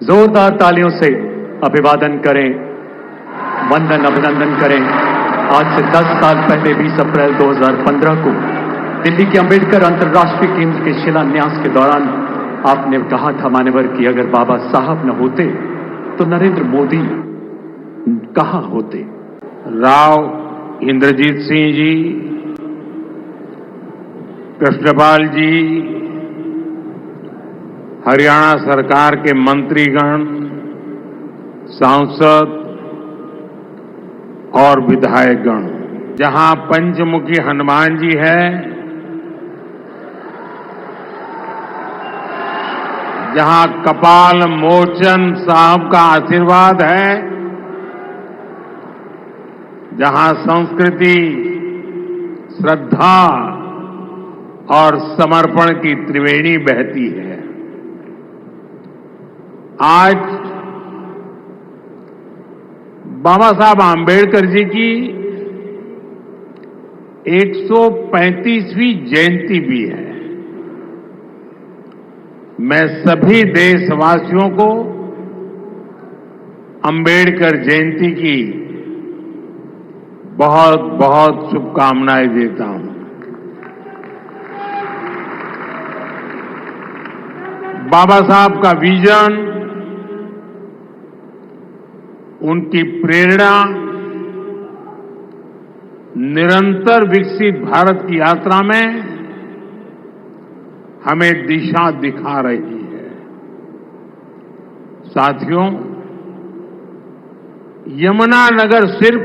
जोरदार तालियों से अभिवादन करें, वंदन अभिनंदन करें। आज से 10 साल पहले 20 अप्रैल 2015 को दिल्ली के अंबेडकर अंतर्राष्ट्रीय केंद्र के शिलान्यास के दौरान आपने कहा था मान्यवर कि अगर बाबा साहब न होते तो नरेंद्र मोदी कहां होते। राव इंद्रजीत सिंह जी, कृष्णपाल जी, हरियाणा सरकार के मंत्रीगण, सांसद और विधायकगण, जहां पंचमुखी हनुमान जी है, जहां कपाल मोचन साहब का आशीर्वाद है, जहां संस्कृति, श्रद्धा और समर्पण की त्रिवेणी बहती है। आज बाबा साहब आम्बेडकर जी की 135वीं जयंती भी है। मैं सभी देशवासियों को आम्बेडकर जयंती की बहुत बहुत शुभकामनाएं देता हूं। बाबा साहब का विजन, उनकी प्रेरणा निरंतर विकसित भारत की यात्रा में हमें दिशा दिखा रही है। साथियों, यमुनानगर सिर्फ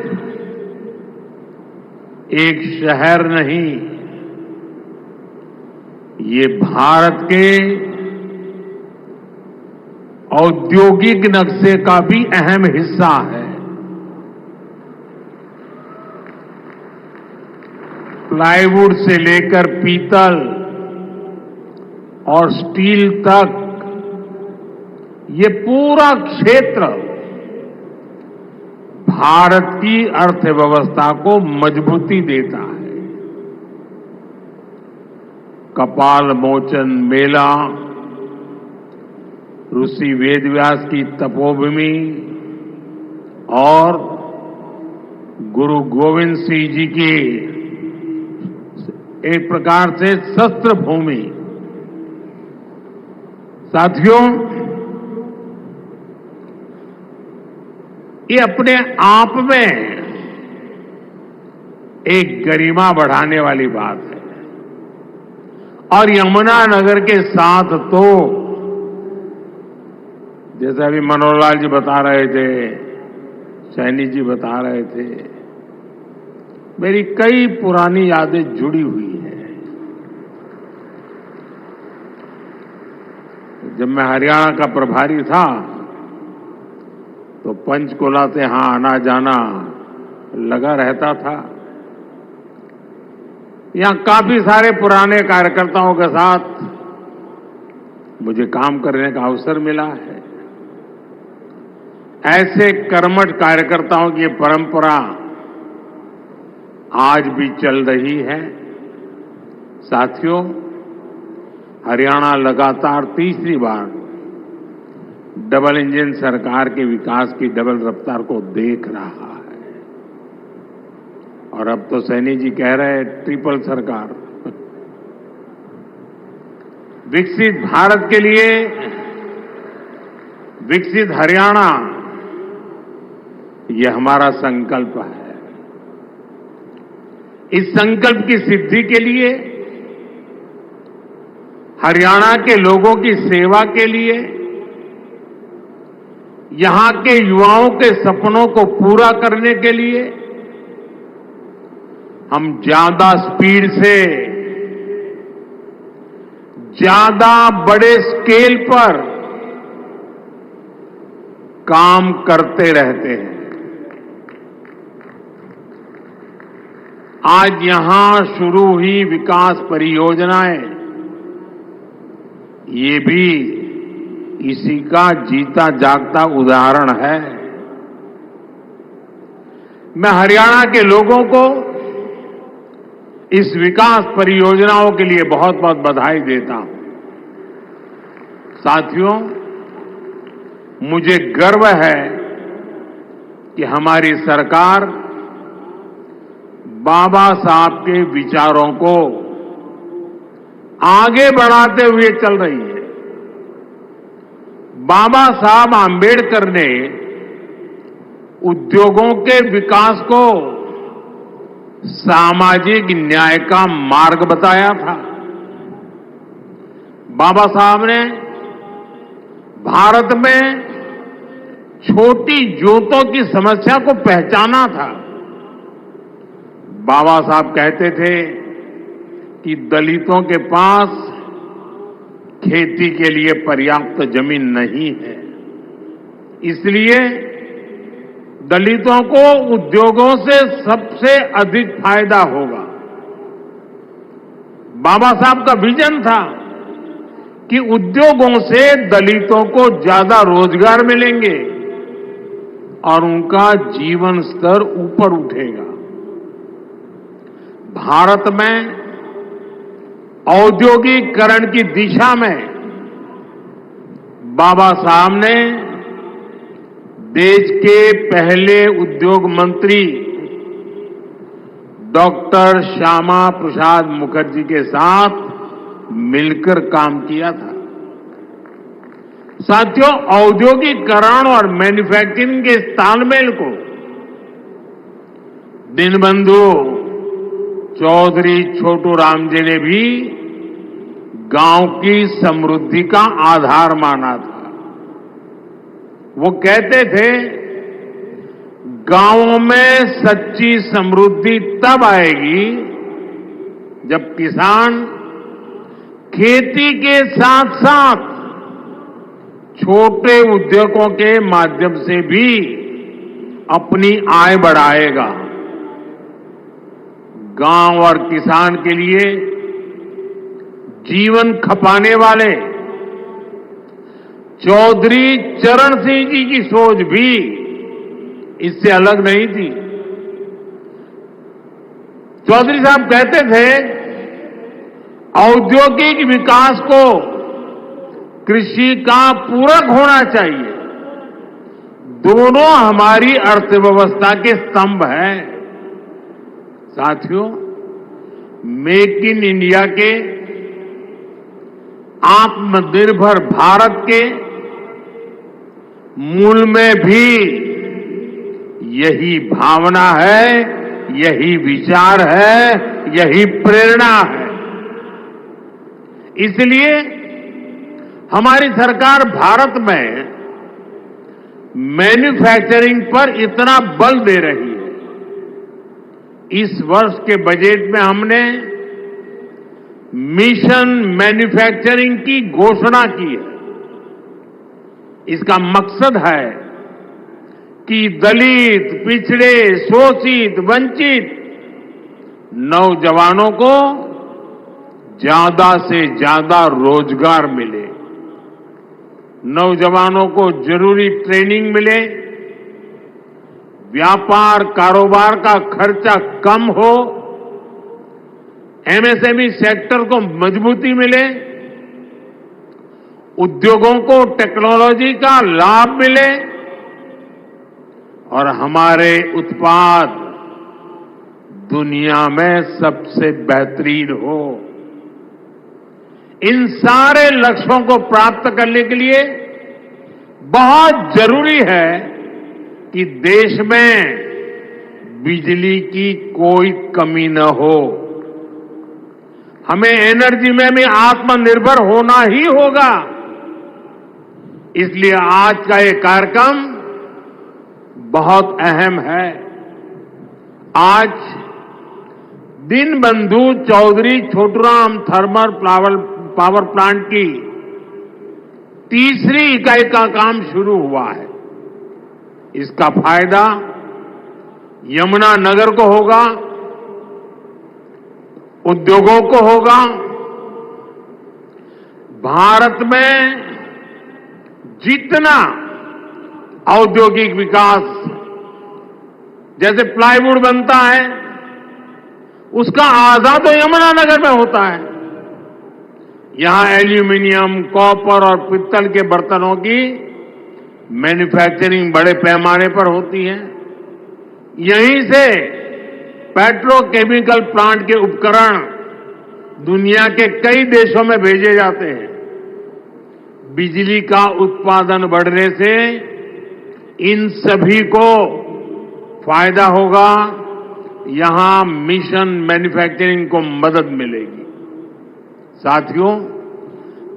एक शहर नहीं, ये भारत के औद्योगिक नक्शे का भी अहम हिस्सा है। प्लाईवुड से लेकर पीतल और स्टील तक ये पूरा क्षेत्र भारत की अर्थव्यवस्था को मजबूती देता है। कपाल मोचन मेला, ऋषि वेदव्यास की तपोभूमि और गुरु गोविंद सिंह जी की एक प्रकार से शस्त्र भूमि। साथियों, ये अपने आप में एक गरिमा बढ़ाने वाली बात है। और यमुनानगर के साथ तो जैसे अभी मनोहर लाल जी बता रहे थे, सैनी जी बता रहे थे, मेरी कई पुरानी यादें जुड़ी हुई हैं। जब मैं हरियाणा का प्रभारी था तो पंचकुला से यहां आना जाना लगा रहता था। यहां काफी सारे पुराने कार्यकर्ताओं के साथ मुझे काम करने का अवसर मिला है। ऐसे कर्मठ कार्यकर्ताओं की परंपरा आज भी चल रही है। साथियों, हरियाणा लगातार तीसरी बार डबल इंजन सरकार के विकास की डबल रफ्तार को देख रहा है। और अब तो सैनी जी कह रहे हैं ट्रिपल सरकार। विकसित भारत के लिए विकसित हरियाणा, ये हमारा संकल्प है। इस संकल्प की सिद्धि के लिए, हरियाणा के लोगों की सेवा के लिए, यहां के युवाओं के सपनों को पूरा करने के लिए हम ज्यादा स्पीड से, ज्यादा बड़े स्केल पर काम करते रहते हैं। आज यहां शुरू हुई विकास परियोजनाएं, ये भी इसी का जीता जागता उदाहरण है। मैं हरियाणा के लोगों को इस विकास परियोजनाओं के लिए बहुत बहुत बधाई देता हूं। साथियों, मुझे गर्व है कि हमारी सरकार बाबा साहब के विचारों को आगे बढ़ाते हुए चल रही है। बाबा साहब आंबेडकर ने उद्योगों के विकास को सामाजिक न्याय का मार्ग बताया था। बाबा साहब ने भारत में छोटी जोतों की समस्या को पहचाना था। बाबा साहब कहते थे कि दलितों के पास खेती के लिए पर्याप्त जमीन नहीं है, इसलिए दलितों को उद्योगों से सबसे अधिक फायदा होगा। बाबा साहब का विजन था कि उद्योगों से दलितों को ज्यादा रोजगार मिलेंगे और उनका जीवन स्तर ऊपर उठेगा। भारत में औद्योगिकरण की दिशा में बाबा साहब ने देश के पहले उद्योग मंत्री डॉक्टर श्यामा प्रसाद मुखर्जी के साथ मिलकर काम किया था। साथियों, औद्योगिकरण और मैन्युफैक्चरिंग के इस तालमेल को दीनबंधु चौधरी छोटू राम जी ने भी गांव की समृद्धि का आधार माना था। वो कहते थे, गांवों में सच्ची समृद्धि तब आएगी जब किसान खेती के साथ साथ छोटे उद्योगों के माध्यम से भी अपनी आय बढ़ाएगा। गांव और किसान के लिए जीवन खपाने वाले चौधरी चरण सिंह जी की सोच भी इससे अलग नहीं थी। चौधरी साहब कहते थे, औद्योगिक विकास को कृषि का पूरक होना चाहिए। दोनों हमारी अर्थव्यवस्था के स्तंभ हैं। साथियों, मेक इन इंडिया के, आत्मनिर्भर भारत के मूल में भी यही भावना है, यही विचार है, यही प्रेरणा है। इसलिए हमारी सरकार भारत में मैन्युफैक्चरिंग पर इतना बल दे रही है। इस वर्ष के बजट में हमने मिशन मैन्युफैक्चरिंग की घोषणा की है। इसका मकसद है कि दलित, पिछड़े, शोषित, वंचित नौजवानों को ज्यादा से ज्यादा रोजगार मिले, नौजवानों को जरूरी ट्रेनिंग मिले, व्यापार कारोबार का खर्चा कम हो, एमएसएमई सेक्टर को मजबूती मिले, उद्योगों को टेक्नोलॉजी का लाभ मिले और हमारे उत्पाद दुनिया में सबसे बेहतरीन हो। इन सारे लक्ष्यों को प्राप्त करने के लिए बहुत जरूरी है कि देश में बिजली की कोई कमी न हो। हमें एनर्जी में भी आत्मनिर्भर होना ही होगा। इसलिए आज का ये कार्यक्रम बहुत अहम है। आज Deenbandhu Chaudhary Chhoturam thermal power plant की तीसरी इकाई का काम शुरू हुआ है। इसका फायदा यमुनानगर को होगा, उद्योगों को होगा। भारत में जितना औद्योगिक विकास, जैसे प्लाईवुड बनता है, उसका आधा तो यमुनानगर में होता है। यहां एल्यूमिनियम, कॉपर और पित्तल के बर्तनों की मैन्युफैक्चरिंग बड़े पैमाने पर होती है। यहीं से पेट्रोकेमिकल प्लांट के उपकरण दुनिया के कई देशों में भेजे जाते हैं। बिजली का उत्पादन बढ़ने से इन सभी को फायदा होगा। यहां मिशन मैन्युफैक्चरिंग को मदद मिलेगी। साथियों,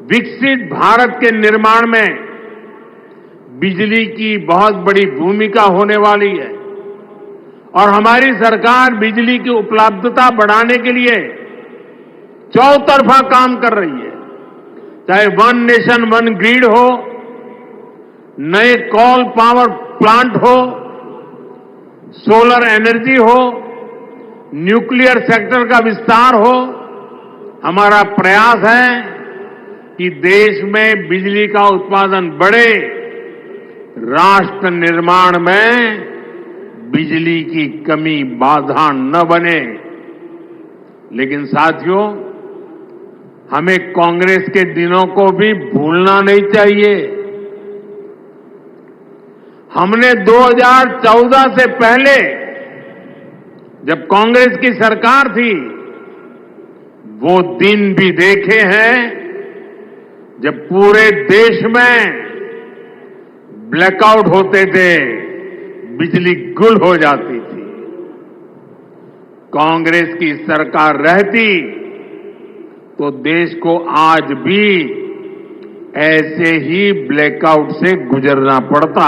विकसित भारत के निर्माण में बिजली की बहुत बड़ी भूमिका होने वाली है और हमारी सरकार बिजली की उपलब्धता बढ़ाने के लिए चौतरफा काम कर रही है। चाहे वन नेशन वन ग्रिड हो, नए कोल पावर प्लांट हो, सोलर एनर्जी हो, न्यूक्लियर सेक्टर का विस्तार हो, हमारा प्रयास है कि देश में बिजली का उत्पादन बढ़े, राष्ट्र निर्माण में बिजली की कमी बाधा न बने। लेकिन साथियों, हमें कांग्रेस के दिनों को भी भूलना नहीं चाहिए। हमने 2014 से पहले जब कांग्रेस की सरकार थी, वो दिन भी देखे हैं जब पूरे देश में ब्लैकआउट होते थे, बिजली गुल हो जाती थी। कांग्रेस की सरकार रहती तो देश को आज भी ऐसे ही ब्लैकआउट से गुजरना पड़ता।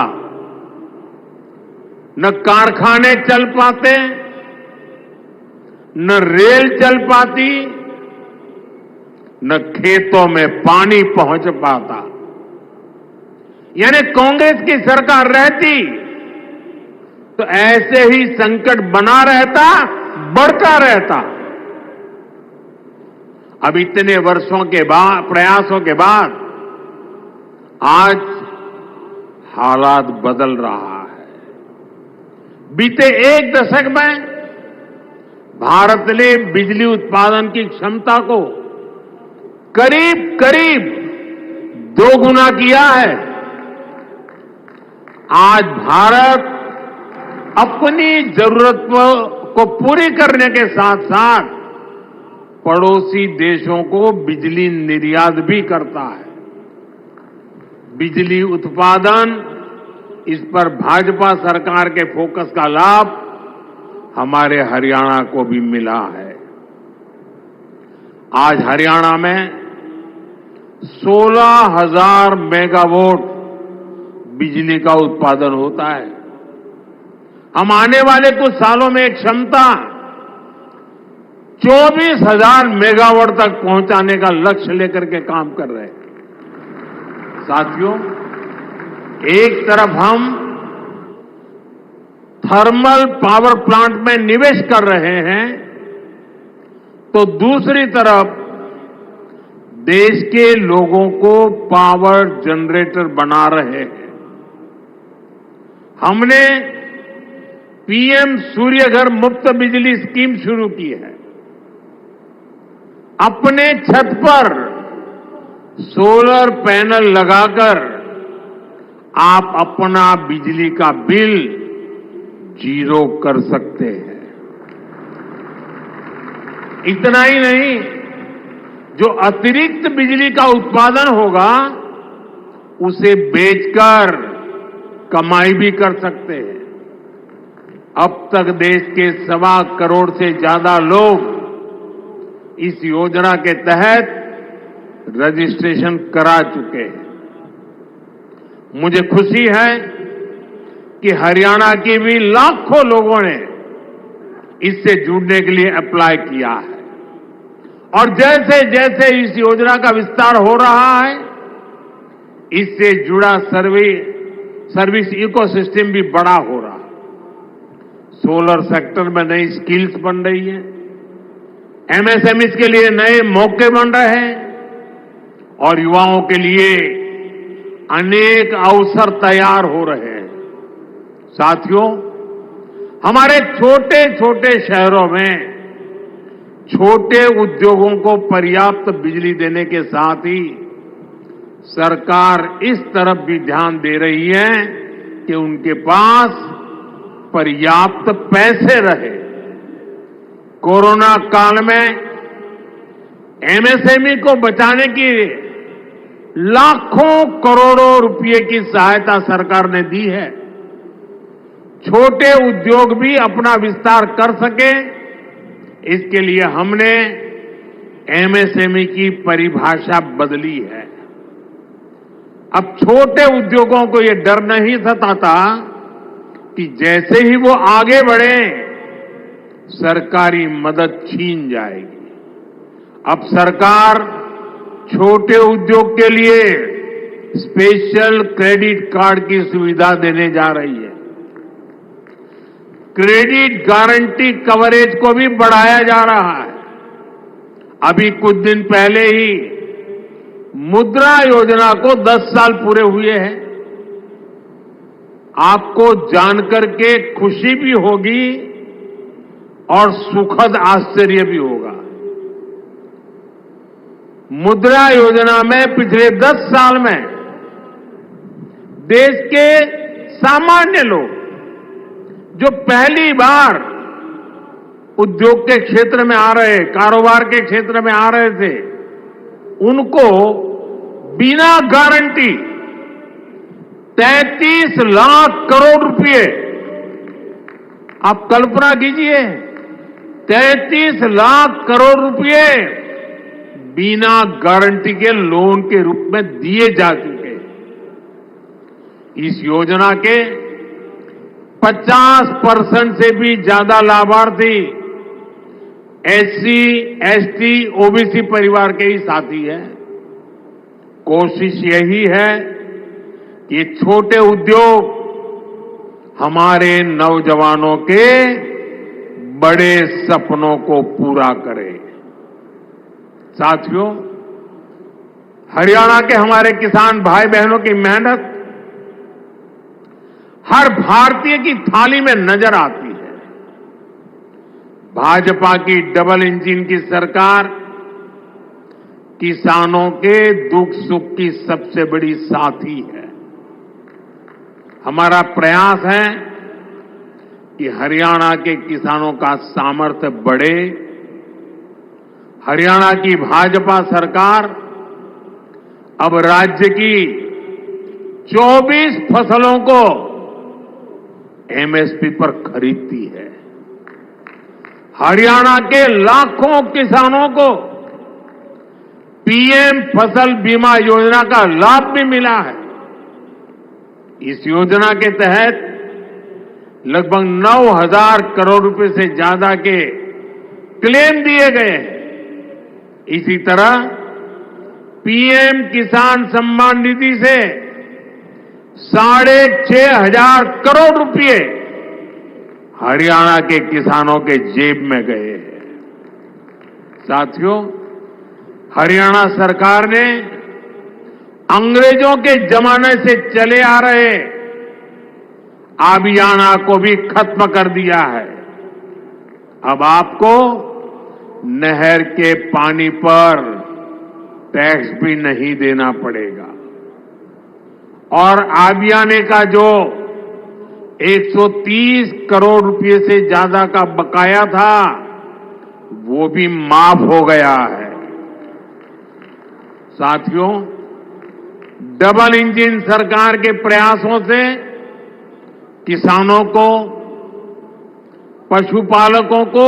न कारखाने चल पाते, न रेल चल पाती, न खेतों में पानी पहुंच पाता। यानी कांग्रेस की सरकार रहती तो ऐसे ही संकट बना रहता, बढ़ता रहता। अब इतने वर्षों के बाद, प्रयासों के बाद आज हालात बदल रहा है। बीते एक दशक में भारत ने बिजली उत्पादन की क्षमता को करीब करीब 2 गुना किया है। आज भारत अपनी जरूरत को पूरी करने के साथ साथ पड़ोसी देशों को बिजली निर्यात भी करता है। बिजली उत्पादन, इस पर भाजपा सरकार के फोकस का लाभ हमारे हरियाणा को भी मिला है। आज हरियाणा में 16,000 मेगावाट बिजली का उत्पादन होता है। हम आने वाले कुछ सालों में एक क्षमता 24,000 मेगावाट तक पहुंचाने का लक्ष्य लेकर के काम कर रहे हैं। साथियों, एक तरफ हम थर्मल पावर प्लांट में निवेश कर रहे हैं, तो दूसरी तरफ देश के लोगों को पावर जनरेटर बना रहे हैं। हमने पीएम सूर्यघर मुफ्त बिजली स्कीम शुरू की है। अपने छत पर सोलर पैनल लगाकर आप अपना बिजली का बिल 0 कर सकते हैं। इतना ही नहीं, जो अतिरिक्त बिजली का उत्पादन होगा उसे बेचकर कमाई भी कर सकते हैं। अब तक देश के 1.25 करोड़ से ज्यादा लोग इस योजना के तहत रजिस्ट्रेशन करा चुके हैं। मुझे खुशी है कि हरियाणा के भी लाखों लोगों ने इससे जुड़ने के लिए अप्लाई किया है और जैसे जैसे इस योजना का विस्तार हो रहा है, इससे जुड़ा सर्विस इकोसिस्टम भी बड़ा हो रहा है। सोलर सेक्टर में नई स्किल्स बन रही है, एमएसएमईज के लिए नए मौके बन रहे हैं और युवाओं के लिए अनेक अवसर तैयार हो रहे हैं। साथियों, हमारे छोटे छोटे शहरों में छोटे उद्योगों को पर्याप्त बिजली देने के साथ ही सरकार इस तरफ भी ध्यान दे रही है कि उनके पास पर्याप्त पैसे रहे। कोरोना काल में एमएसएमई को बचाने की लाखों करोड़ों रुपए की सहायता सरकार ने दी है। छोटे उद्योग भी अपना विस्तार कर सके, इसके लिए हमने एमएसएमई की परिभाषा बदली है। अब छोटे उद्योगों को यह डर नहीं सताता कि जैसे ही वो आगे बढ़े सरकारी मदद छीन जाएगी। अब सरकार छोटे उद्योग के लिए स्पेशल क्रेडिट कार्ड की सुविधा देने जा रही है। क्रेडिट गारंटी कवरेज को भी बढ़ाया जा रहा है। अभी कुछ दिन पहले ही मुद्रा योजना को 10 साल पूरे हुए हैं। आपको जानकर के खुशी भी होगी और सुखद आश्चर्य भी होगा। मुद्रा योजना में पिछले 10 साल में देश के सामान्य लोग जो पहली बार उद्योग के क्षेत्र में आ रहे, कारोबार के क्षेत्र में आ रहे थे, उनको बिना गारंटी 33 लाख करोड़ रुपए, आप कल्पना कीजिए, 33 लाख करोड़ रुपए बिना गारंटी के लोन के रूप में दिए जा चुके हैं। इस योजना के 50% से भी ज्यादा लाभार्थी एससी, एसटी, ओबीसी परिवार के ही साथी हैं। कोशिश यही है कि छोटे उद्योग हमारे नौजवानों के बड़े सपनों को पूरा करें। साथियों, हरियाणा के हमारे किसान भाई बहनों की मेहनत हर भारतीय की थाली में नजर आती है। भाजपा की डबल इंजन की सरकार किसानों के दुख सुख की सबसे बड़ी साथी है। हमारा प्रयास है कि हरियाणा के किसानों का सामर्थ्य बढ़े। हरियाणा की भाजपा सरकार अब राज्य की 24 फसलों को एमएसपी पर खरीदती है। हरियाणा के लाखों किसानों को पीएम फसल बीमा योजना का लाभ भी मिला है। इस योजना के तहत लगभग 9,000 करोड़ रुपए से ज्यादा के क्लेम दिए गए हैं। इसी तरह पीएम किसान सम्मान निधि से 6,500 करोड़ रुपए हरियाणा के किसानों के जेब में गए हैं। साथियों, हरियाणा सरकार ने अंग्रेजों के जमाने से चले आ रहे अभियाना को भी खत्म कर दिया है। अब आपको नहर के पानी पर टैक्स भी नहीं देना पड़ेगा और आबियाने का जो 130 करोड़ रुपए से ज्यादा का बकाया था वो भी माफ हो गया है। साथियों, डबल इंजन सरकार के प्रयासों से किसानों को, पशुपालकों को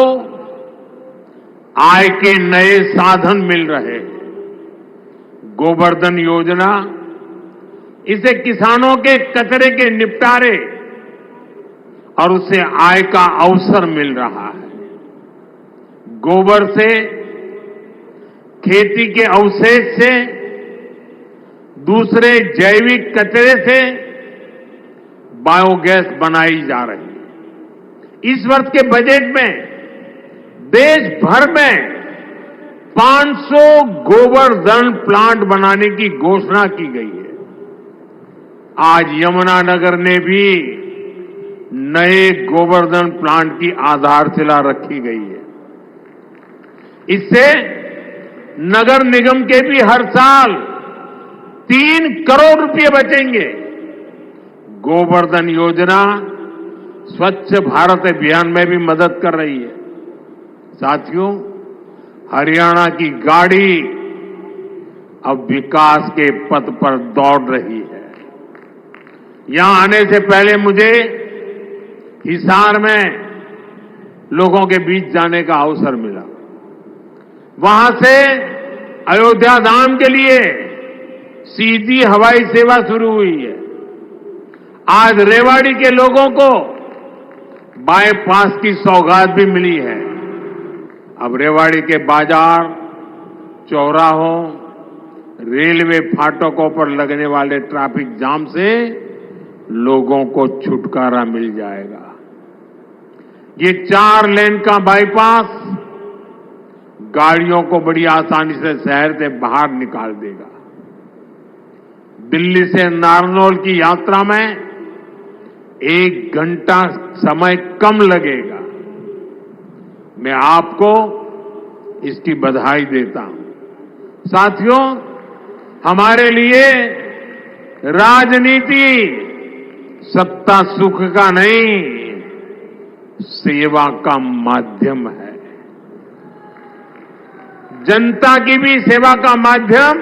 आय के नए साधन मिल रहे हैं। गोवर्धन योजना, इसे किसानों के कचरे के निपटारे और उससे आय का अवसर मिल रहा है। गोबर से, खेती के अवशेष से, दूसरे जैविक कचरे से बायोगैस बनाई जा रही है। इस वर्ष के बजट में देश भर में 500 गोवर्धन प्लांट बनाने की घोषणा की गई है। आज यमुनानगर ने भी नए गोवर्धन प्लांट की आधारशिला रखी गई है। इससे नगर निगम के भी हर साल 3 करोड़ रुपए बचेंगे। गोवर्धन योजना स्वच्छ भारत अभियान में भी मदद कर रही है। साथियों, हरियाणा की गाड़ी अब विकास के पथ पर दौड़ रही है। यहां आने से पहले मुझे हिसार में लोगों के बीच जाने का अवसर मिला। वहां से अयोध्या धाम के लिए सीधी हवाई सेवा शुरू हुई है। आज रेवाड़ी के लोगों को बाईपास की सौगात भी मिली है। अब रेवाड़ी के बाजार, चौराहों, रेलवे फाटकों पर लगने वाले ट्रैफिक जाम से लोगों को छुटकारा मिल जाएगा। ये 4 लेन का बाईपास गाड़ियों को बड़ी आसानी से शहर से बाहर निकाल देगा। दिल्ली से नारनौल की यात्रा में 1 घंटा समय कम लगेगा। मैं आपको इसकी बधाई देता हूं। साथियों, हमारे लिए राजनीति सत्ता सुख का नहीं, सेवा का माध्यम है। जनता की भी सेवा का माध्यम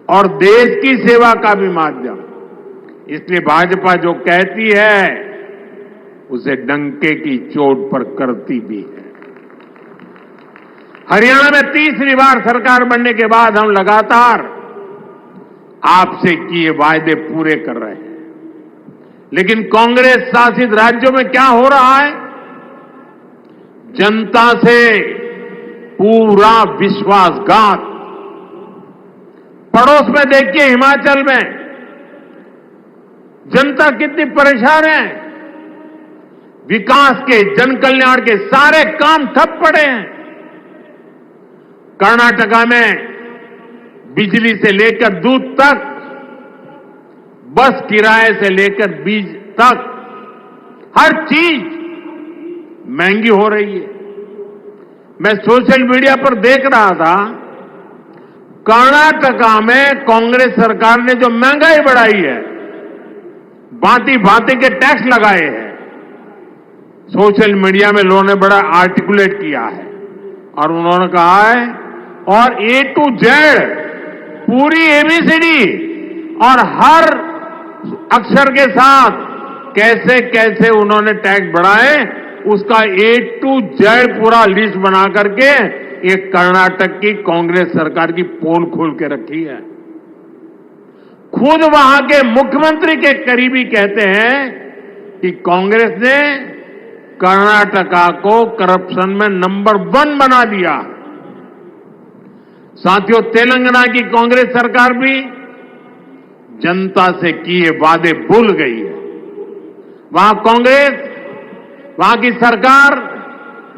और देश की सेवा का भी माध्यम। इसलिए भाजपा जो कहती है उसे डंके की चोट पर करती भी है। हरियाणा में तीसरी बार सरकार बनने के बाद हम लगातार आपसे किए वायदे पूरे कर रहे हैं। लेकिन कांग्रेस शासित राज्यों में क्या हो रहा है? जनता से पूरा विश्वासघात। पड़ोस में देखिए, हिमाचल में जनता कितनी परेशान है। विकास के, जन कल्याण के सारे काम ठप पड़े हैं। कर्नाटका में बिजली से लेकर दूध तक, बस किराए से लेकर बीज तक, हर चीज महंगी हो रही है। मैं सोशल मीडिया पर देख रहा था, कर्नाटका में कांग्रेस सरकार ने जो महंगाई बढ़ाई है, भांति भांति के टैक्स लगाए हैं। सोशल मीडिया में लोगों ने बड़ा आर्टिकुलेट किया है और उन्होंने कहा है, और A to Z पूरी ABCD और हर अक्षर के साथ कैसे कैसे उन्होंने टैक्स बढ़ाए, उसका A to Z पूरा लिस्ट बना करके एक कर्नाटक की कांग्रेस सरकार की पोल खोल के रखी है। खुद वहां के मुख्यमंत्री के करीबी कहते हैं कि कांग्रेस ने कर्नाटका को करप्शन में नंबर 1 बना दिया। साथियों, तेलंगाना की कांग्रेस सरकार भी जनता से किए वादे भूल गई है। वहां कांग्रेस, वहां की सरकार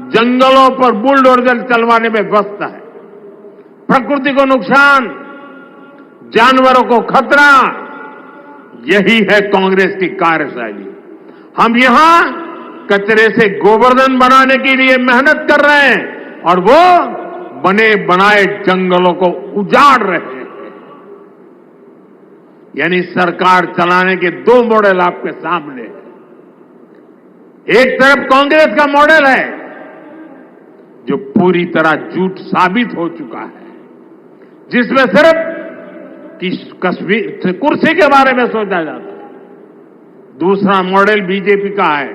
जंगलों पर बुलडोजर चलवाने में व्यस्त है। प्रकृति को नुकसान, जानवरों को खतरा, यही है कांग्रेस की कार्यशैली। हम यहां कचरे से गोवर्धन बनाने के लिए मेहनत कर रहे हैं और वो बने बनाए जंगलों को उजाड़ रहे हैं। यानी सरकार चलाने के 2 मॉडल आपके सामने हैं। एक तरफ कांग्रेस का मॉडल है जो पूरी तरह झूठ साबित हो चुका है, जिसमें सिर्फ कुर्सी के बारे में सोचा जाता है। दूसरा मॉडल बीजेपी का है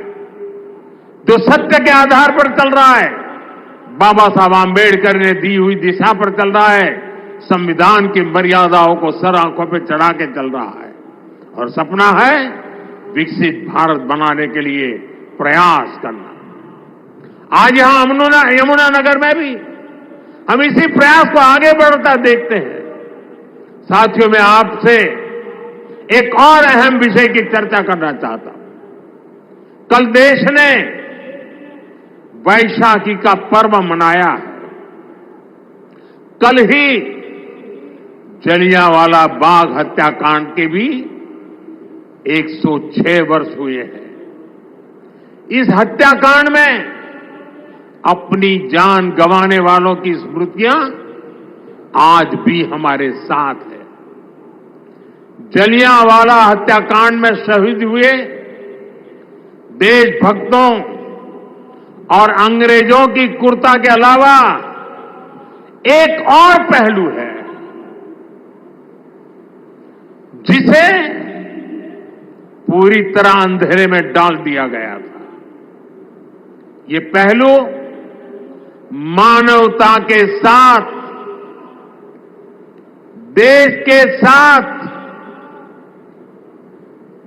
जो सत्य के आधार पर चल रहा है, बाबा साहब आंबेडकर ने दी हुई दिशा पर चल रहा है, संविधान की मर्यादाओं को सर आंखों पर चढ़ा के चल रहा है और सपना है विकसित भारत बनाने के लिए प्रयास करना। आज यहां यमुनानगर में भी हम इसी प्रयास को आगे बढ़ता देखते हैं। साथियों, मैं आपसे एक और अहम विषय की चर्चा करना चाहता हूं। कल देश ने वैशाखी का पर्व मनाया है। कल ही जलियांवाला बाग हत्याकांड के भी 106 वर्ष हुए हैं। इस हत्याकांड में अपनी जान गंवाने वालों की स्मृतियां आज भी हमारे साथ है। जलियांवाला हत्याकांड में शहीद हुए देशभक्तों और अंग्रेजों की क्रूरता के अलावा एक और पहलू है जिसे पूरी तरह अंधेरे में डाल दिया गया था। ये पहलू मानवता के साथ, देश के साथ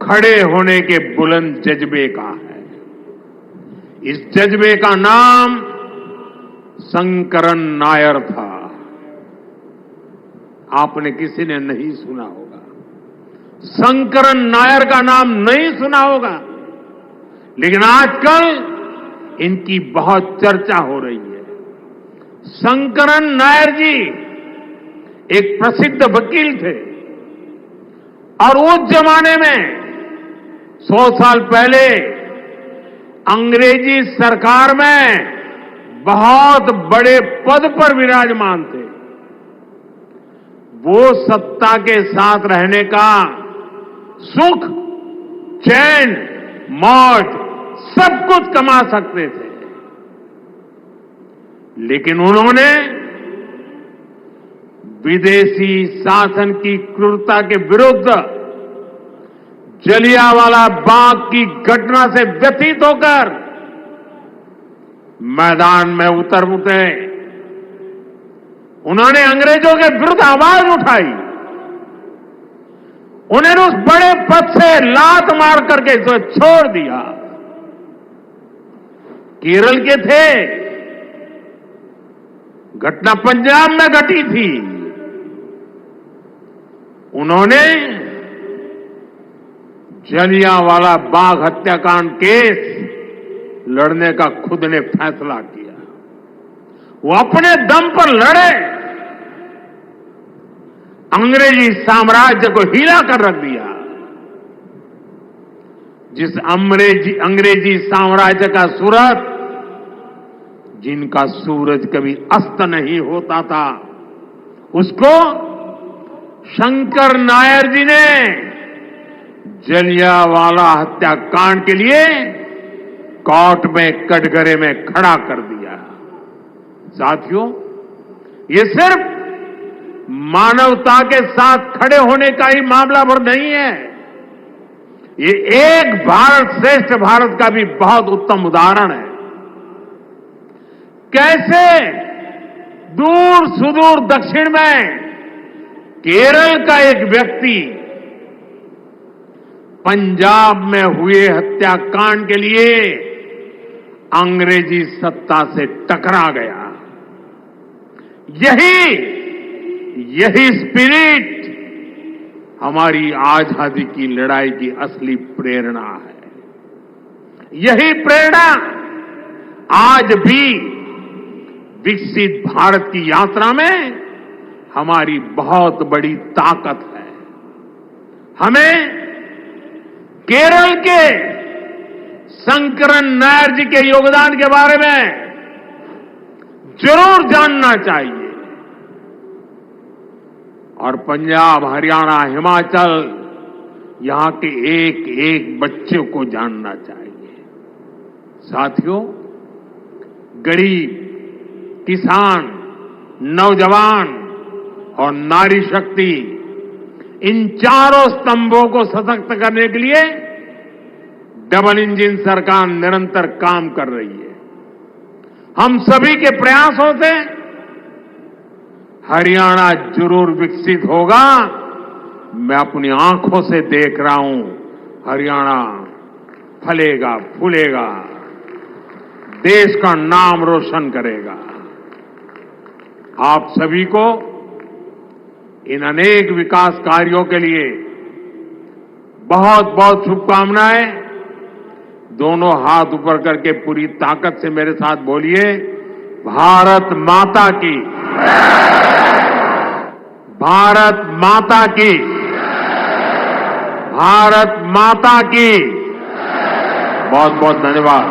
खड़े होने के बुलंद जज्बे का है। इस जज्बे का नाम शंकरन नायर था। आपने किसी ने नहीं सुना होगा, शंकरन नायर का नाम नहीं सुना होगा, लेकिन आजकल इनकी बहुत चर्चा हो रही है। शंकरन नायर जी एक प्रसिद्ध वकील थे और उस जमाने में 100 साल पहले अंग्रेजी सरकार में बहुत बड़े पद पर विराजमान थे। वो सत्ता के साथ रहने का सुख, चैन, मौज सब कुछ कमा सकते थे, लेकिन उन्होंने विदेशी शासन की क्रूरता के विरुद्ध जलियांवाला बाग की घटना से व्यथित होकर मैदान में उतरे। उन्होंने अंग्रेजों के विरुद्ध आवाज उठाई। उन्होंने उस बड़े पद से लात मार करके इसे छोड़ दिया। केरल के थे, घटना पंजाब में घटी थी। उन्होंने जलियांवाला बाग हत्याकांड केस लड़ने का खुद ने फैसला किया। वो अपने दम पर लड़े, अंग्रेजी साम्राज्य को हिला कर रख दिया। जिस अंग्रेजी साम्राज्य का सूरज, जिनका सूरज कभी अस्त नहीं होता था, उसको शंकर नायर जी ने जलियांवाला हत्याकांड के लिए कोर्ट में कटघरे में खड़ा कर दिया। साथियों, ये सिर्फ मानवता के साथ खड़े होने का ही मामला भर नहीं है, ये एक भारत श्रेष्ठ भारत का भी बहुत उत्तम उदाहरण है। कैसे दूर सुदूर दक्षिण में केरल का एक व्यक्ति पंजाब में हुए हत्याकांड के लिए अंग्रेजी सत्ता से टकरा गया। यही स्पिरिट हमारी आजादी की लड़ाई की असली प्रेरणा है। यही प्रेरणा आज भी विकसित भारत की यात्रा में हमारी बहुत बड़ी ताकत है। हमें केरल के शंकरन नायर जी के योगदान के बारे में जरूर जानना चाहिए और पंजाब, हरियाणा, हिमाचल, यहां के एक एक बच्चे को जानना चाहिए। साथियों, गरीब, किसान, नौजवान और नारी शक्ति, इन चारों स्तंभों को सशक्त करने के लिए डबल इंजन सरकार निरंतर काम कर रही है। हम सभी के प्रयासों से हरियाणा जरूर विकसित होगा। मैं अपनी आंखों से देख रहा हूं, हरियाणा फलेगा, फूलेगा, देश का नाम रोशन करेगा। आप सभी को इन अनेक विकास कार्यों के लिए बहुत बहुत शुभकामनाएं। दोनों हाथ ऊपर करके पूरी ताकत से मेरे साथ बोलिए, भारत माता की, भारत माता की, भारत माता की। बहुत बहुत धन्यवाद।